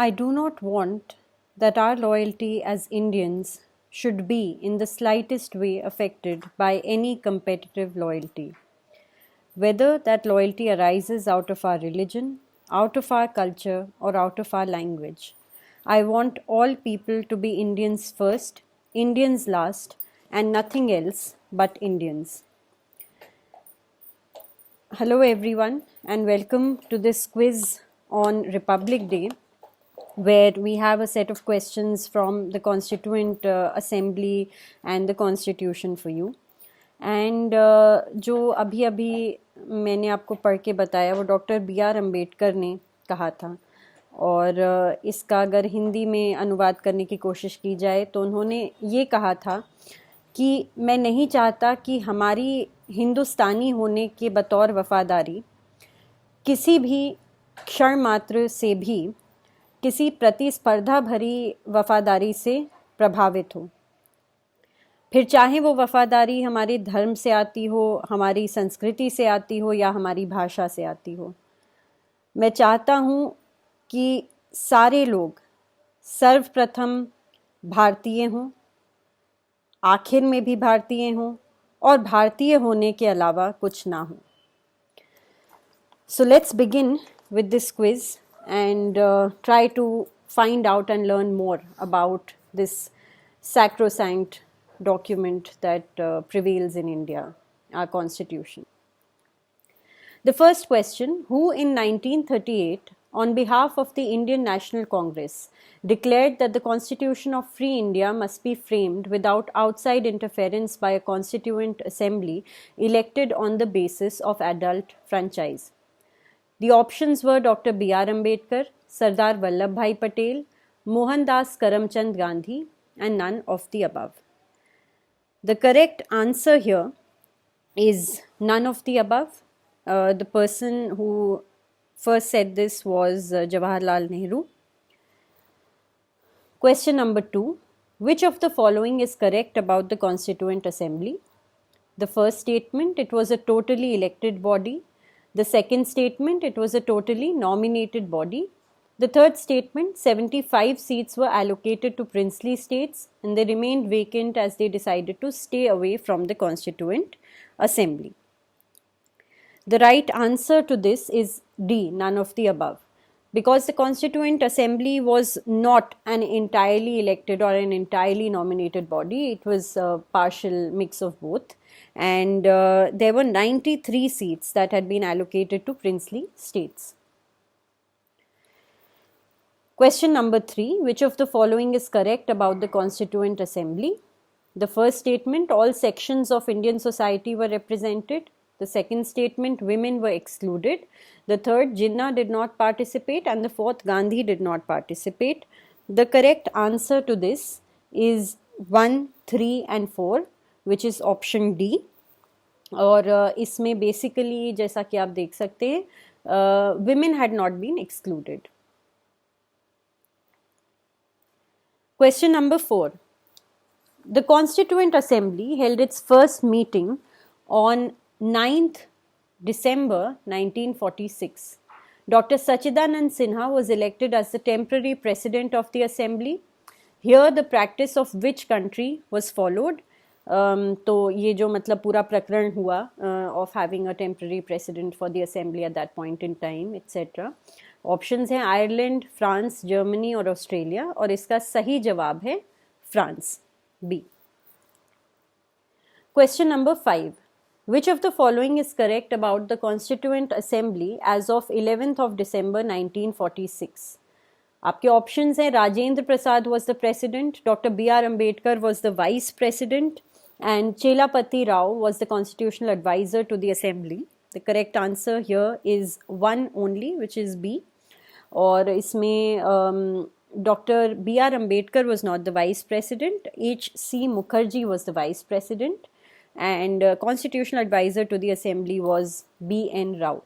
I do not want that our loyalty as Indians should be in the slightest way affected by any competitive loyalty. Whether that loyalty arises out of our religion, out of our culture, or out of our language. I want all people to be Indians first, Indians last, and nothing else but Indians. Hello, everyone, and welcome to this quiz on Republic Day, where we have a set of questions from the Constituent Assembly and the Constitution for you. And जो अभी अभी मैंने आपको पढ़ के बताया वो doctor B.R. Ambedkar ने कहा था, और इसका अगर हिंदी में अनुवाद करने की कोशिश की जाए तो उन्होंने ये कहा था कि मैं नहीं चाहता कि हमारी हिंदुस्तानी होने के बतौर वफ़ादारी किसी भी क्षण मात्र से भी किसी प्रतिस्पर्धा भरी वफ़ादारी से प्रभावित हो, फिर चाहे वो वफ़ादारी हमारे धर्म से आती हो, हमारी संस्कृति से आती हो या हमारी भाषा से आती हो। मैं चाहता हूँ कि सारे लोग सर्वप्रथम भारतीय हों, आखिर में भी भारतीय हों, और भारतीय होने के अलावा कुछ ना हो। So let's begin with this quiz and try to find out and learn more about this sacrosanct document that prevails in India, our constitution. The first question: who in 1938, on behalf of the Indian National Congress, declared that the Constitution of Free India must be framed without outside interference by a Constituent Assembly elected on the basis of adult franchise? The options were Dr. B.R. Ambedkar, Sardar Vallabhbhai Patel, Mohandas Karamchand Gandhi, and none of the above. The correct answer here is none of the above. The person who first said this was Jawaharlal Nehru. Question number 2. Which of the following is correct about the Constituent Assembly? The first statement: it was a totally elected body. The second statement: it was a totally nominated body. The third statement: 75 seats were allocated to princely states and they remained vacant as they decided to stay away from the Constituent Assembly. The right answer to this is D, none of the above, because the Constituent Assembly was not an entirely elected or an entirely nominated body. It was a partial mix of both, and there were 93 seats that had been allocated to princely states. Question number 3. Which of the following is correct about the Constituent Assembly? The first statement: all sections of Indian society were represented. The second statement: women were excluded. The third: Jinnah did not participate. And the fourth: Gandhi did not participate. The correct answer to this is 1, 3 and 4, which is option D. और इसमें basically जैसा कि आप देख सकते हैं, women had not been excluded. Question number 4. The Constituent Assembly held its first meeting on 9th December 1946. Dr. Sachidanand Sinha was elected as the temporary president of the assembly. Here the practice of which country was followed? तो ये जो मतलब पूरा प्रकरण हुआ of having a temporary president for the assembly at that point in time, etc. Options हैं Ireland, France, Germany और Australia, और इसका सही जवाब है France, B. Question number 5. Which of the following is correct about the Constituent Assembly as of 11th of December 1946? आपके options हैं Rajendra Prasad was the president, Dr. B.R. Ambedkar was the vice president, and Chelapati Rao was the constitutional advisor to the assembly. The correct answer here is 1 only, which is B. और इसमें Dr. B.R. Ambedkar was not the vice president. H.C. Mukherjee was the vice president, and constitutional advisor to the assembly was B.N. Rao.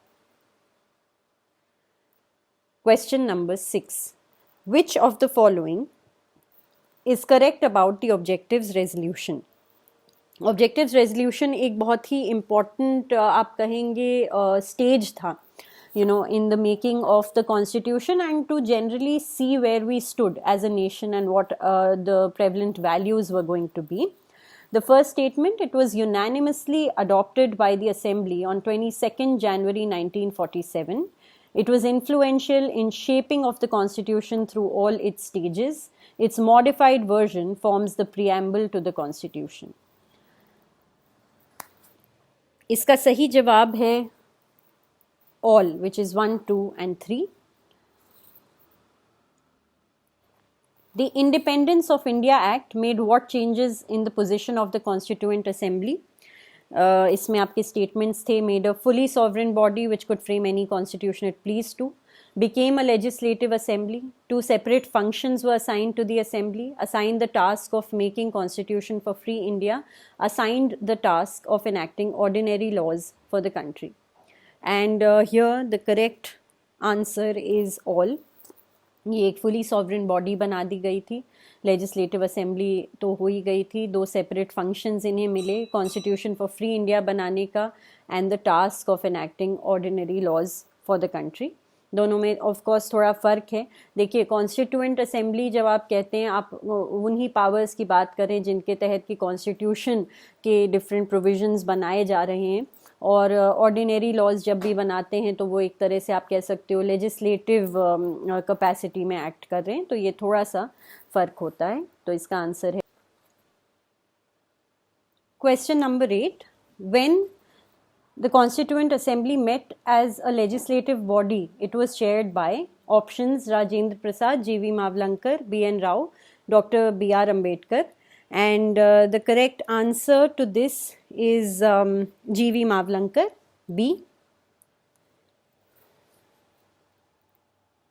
Question number 6. Which of the following is correct about the objectives resolution? Objectives resolution एक बहुत ही important आप कहेंगे stage था in the making of the constitution, and to generally see where we stood as a nation and what the prevalent values were going to be. The first statement, it was unanimously adopted by the Assembly on 22nd January 1947. It was influential in shaping of the Constitution through all its stages. Its modified version forms the preamble to the Constitution. इसका सही जवाब है all, which is 1, 2 and 3. The Independence of India Act made what changes in the position of the Constituent Assembly? इसमें आपके statements थे, made a fully sovereign body which could frame any constitution it pleased to, became a legislative assembly, 2 separate functions were assigned to the assembly, assigned the task of making constitution for free India, assigned the task of enacting ordinary laws for the country. And here the correct answer is all. ये एक fully sovereign body बना दी गई थी, legislative assembly तो हो ही गई थी, 2 separate functions इन्हें मिले कॉन्स्टिट्यूशन फॉर फ्री इंडिया बनाने का and the task of enacting ordinary laws for the country. दोनों में ऑफ कोर्स थोड़ा फ़र्क है. देखिए कॉन्स्टिट्यूएंट असेंबली जब आप कहते हैं, आप उन्हीं पावर्स की बात करें जिनके तहत कि कॉन्स्टिट्यूशन के डिफरेंट प्रोविजंस बनाए जा रहे हैं, और ऑर्डिनरी लॉज जब भी बनाते हैं तो वो एक तरह से आप कह सकते हो लेजिस्लेटिव कैपेसिटी में एक्ट कर रहे हैं, तो ये थोड़ा सा फ़र्क होता है. तो इसका आंसर है question number 8. When the Constituent Assembly met as a legislative body, it was chaired by options Rajendra Prasad, G.V. Mavlankar, B.N. Rao, Dr. B.R. Ambedkar, and the correct answer to this is G.V. Mavlankar, B.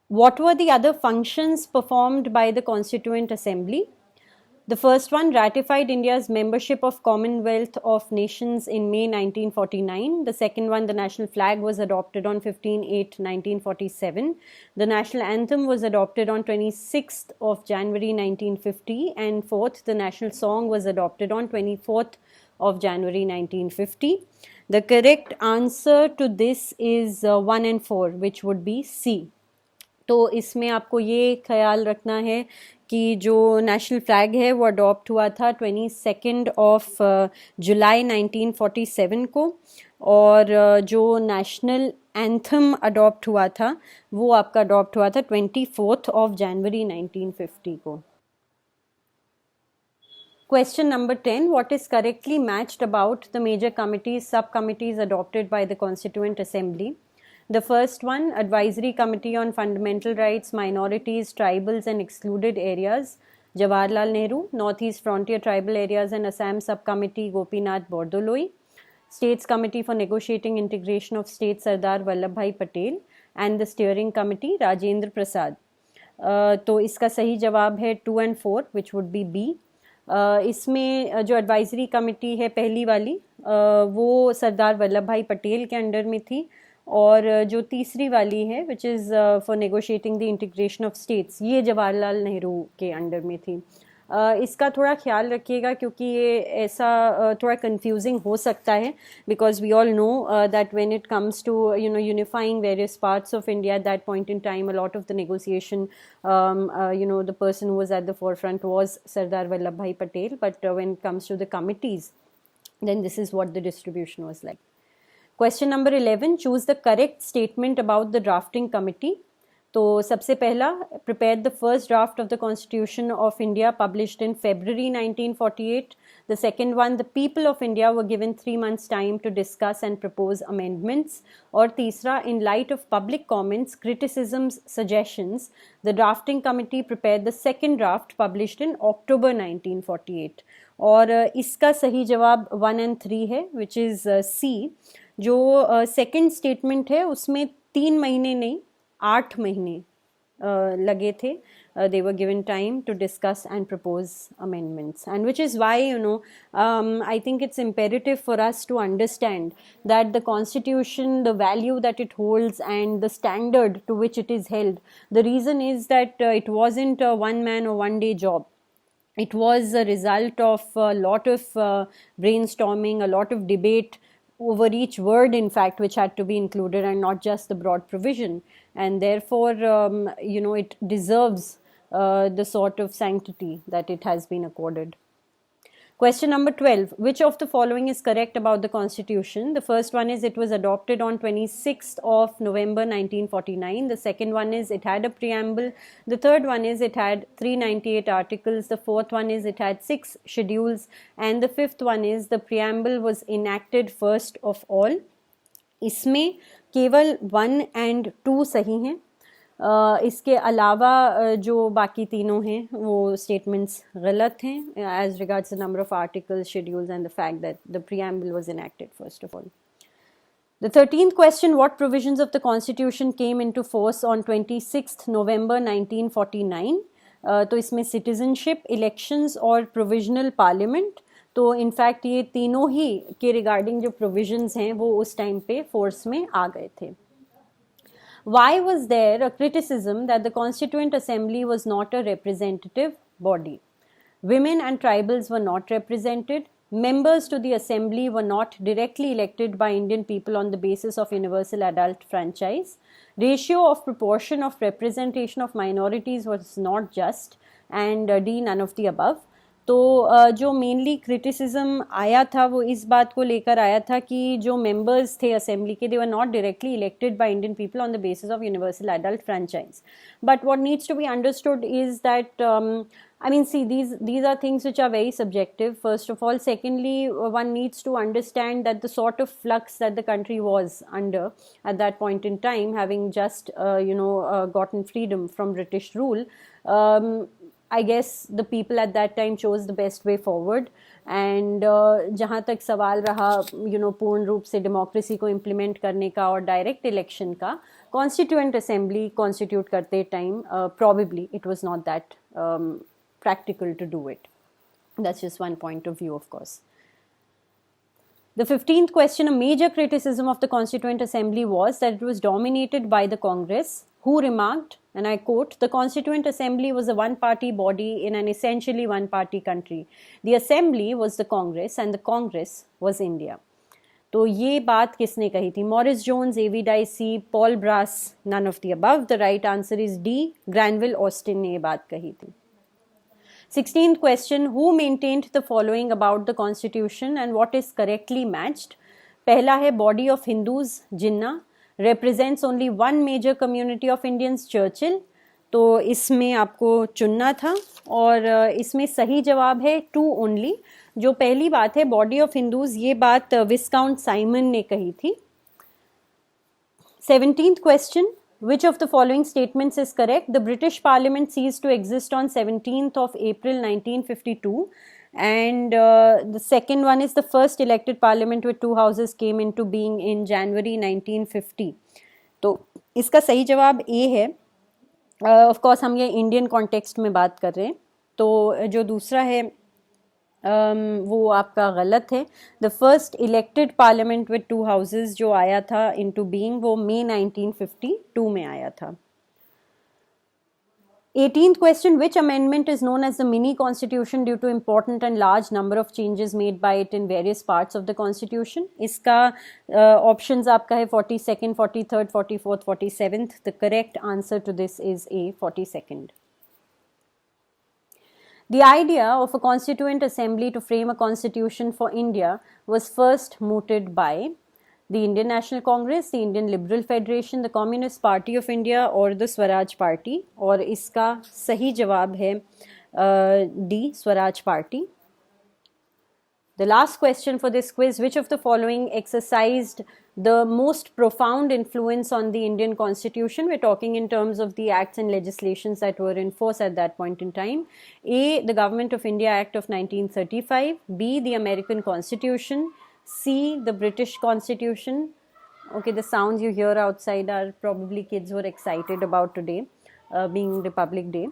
What were the other functions performed by the Constituent Assembly? The first one, ratified India's membership of Commonwealth of Nations in May 1949. The second one, the national flag was adopted on 15/8/1947. The national anthem was adopted on 26th of January 1950. And fourth, the national song was adopted on 24th of January 1950. The correct answer to this is 1 and 4, which would be C. तो इसमें आपको ये ख्याल रखना है कि जो national flag है वो अडॉप्ट हुआ था 22 ऑफ जुलाई 1947 को, और जो नेशनल एंथम अडॉप्ट हुआ था वो आपका अडॉप्ट हुआ था 24 ऑफ जनवरी 1950 को. Question number 10. What is correctly matched about the major committees, sub-committees adopted by the Constituent Assembly? The first one, Advisory Committee on Fundamental Rights, Minorities, Tribals and Excluded Areas, Jawaharlal Nehru. Northeast Frontier Tribal Areas and Assam Subcommittee, Gopinath Bordoloi. States Committee for Negotiating Integration of States, Sardar Vallabhbhai Patel. And the Steering Committee, Rajendra Prasad. तो इसका सही जवाब है 2 and 4, which would be B. इसमें जो advisory committee है पहली वाली वो सरदार वल्लभ भाई पटेल के अंडर में थी, और जो तीसरी वाली है which is for negotiating the integration of states, ये जवाहरलाल नेहरू के अंडर में थी. इसका थोड़ा ख्याल रखिएगा क्योंकि ये ऐसा थोड़ा कंफ्यूजिंग हो सकता है, because we all know that when it comes to unifying various parts of India at that point in time a lot of the negotiation the person who was at the forefront was Sardar Vallabh Bhai Patel, but when it comes to the committees then this is what the distribution was like. Question number 11, choose the correct statement about the drafting committee. तो सबसे पहला, prepared the first draft of the Constitution of India published in February 1948. The second one, the people of India were given 3 months time to discuss and propose amendments. और तीसरा, in light of public comments, criticisms, suggestions, the drafting committee prepared the second draft published in October 1948. और इसका सही जवाब 1 and 3 है, which is C. जो second statement है उसमें 3 महीने नहीं 8 महीने लगे थे. They were given time to discuss and propose amendments, and which is why I think it's imperative for us to understand that the Constitution, the value that it holds and the standard to which it is held, the reason is that it wasn't a one man or one day job. It was a result of a lot of brainstorming, a lot of debate over each word, in fact, which had to be included and not just the broad provision. And therefore, it deserves the sort of sanctity that it has been accorded. Question number 12. Which of the following is correct about the Constitution? The first one is it was adopted on 26th of November 1949. The second one is it had a preamble. The third one is it had 398 articles. The fourth one is it had 6 schedules. And the fifth one is the preamble was enacted first of all. इसमें केवल 1 and 2 सही हैं. इसके अलावा जो बाकी तीनों हैं वो स्टेटमेंट्स गलत हैं as regards the number of articles, schedules and the fact that the preamble was enacted first of all. The 13th question, what provisions of the Constitution came into force on 26th November 1949? तो इसमें citizenship, elections और provisional parliament. तो in fact ये तीनों ही के regarding जो provisions हैं वो उस टाइम पे फोर्स में आ गए थे. Why was there a criticism that the Constituent Assembly was not a representative body? Women and tribals were not represented. Members to the Assembly were not directly elected by Indian people on the basis of universal adult franchise. Ratio of proportion of representation of minorities was not just. And D, none of the above. तो जो mainly criticism आया था वो इस बात को लेकर आया था कि जो मेंबर्स थे असेंबली के they were not directly elected by Indian people on the basis of universal adult franchise. But what needs to be understood is that these are things which are very subjective, first of all. Secondly, one needs to understand that the sort of flux that the country was under at that point in time, having just gotten freedom from British rule, I guess the people at that time chose the best way forward. And जहाँ तक सवाल रहा पूर्ण रूप से democracy को implement करने का और डायरेक्ट इलेक्शन का, कॉन्स्टिट्यूएंट असेंबली कॉन्स्टिट्यूट करते time probably it was not that practical to do it. That's just one point of view, of course. The 15th question, a major criticism of the Constituent Assembly was that it was dominated by the Congress, who remarked, and I quote, "The Constituent Assembly was a one-party body in an essentially one-party country. The Assembly was the Congress and the Congress was India." तो ये बात किसने कही थी? Morris Jones, A V Dicey, Paul Brass, none of the above. The right answer is D, Granville Austin ने ये बात कही थी. 16th question, who maintained the following about the Constitution and what is correctly matched? पहला है body of Hindus, Jinnah, represents only one major community of Indians, Churchill. तो इसमें आपको चुनना था और इसमें सही जवाब है 2 only. जो पहली बात है बॉडी ऑफ हिंदूज, ये बात विस्काउंट साइमन ने कही थी. 17th question, which of the following statements is correct? The British Parliament ceased to exist on 17th of April 1952, and the second one is the first elected parliament with 2 houses came into being in January 1950. तो इसका सही जवाब A है. Of course हम ये Indian context में बात कर रहे हैं. तो जो दूसरा है वो आपका गलत है. The first elected parliament with 2 houses जो आया था इनटू बीइंग वो मई 1952 में आया था. 18th question, which amendment is known as the mini constitution due to important and large number of changes made by it in various parts of the constitution? इसका options आपका है 42nd, 43rd, 44th, 47th. The correct answer to this is A, 42nd. The idea of a constituent assembly to frame a constitution for India was first mooted by the Indian National Congress, the Indian Liberal Federation, the Communist Party of India और the Swaraj Party. और इसका सही जवाब है D, Swaraj Party. The last question for this quiz, which of the following exercised the most profound influence on the Indian Constitution? We're talking in terms of the acts and legislations that were in force at that point in time. A, the Government of India Act of 1935. B, the American Constitution. C, the British Constitution. Okay, the sounds you hear outside are probably kids who are excited about today, being Republic Day.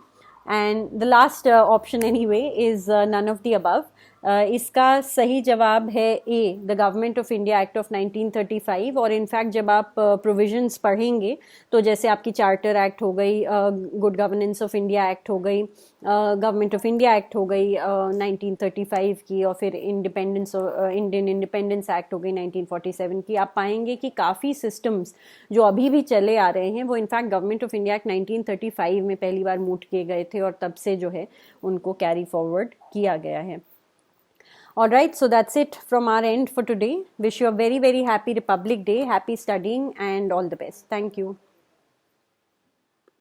And the last option anyway is none of the above. इसका सही जवाब है A, the government of India act of 1935। और in fact जब आप provisions पढ़ेंगे तो जैसे आपकी चार्टर एक्ट हो गई, good governance of India act हो गई, गवर्नमेंट ऑफ इंडिया एक्ट हो गई 1935 की, और फिर इंडियन इंडिपेंडेंस एक्ट हो गई 1947 की, आप पाएंगे कि काफ़ी सिस्टम्स जो अभी भी चले आ रहे हैं वो in fact government of India act 1935 में पहली बार मूट किए गए थे और तब से जो है उनको कैरी फॉरवर्ड किया गया है. All right, so that's it from our end for today. Wish you a very, very happy Republic Day, happy studying, and all the best. Thank you.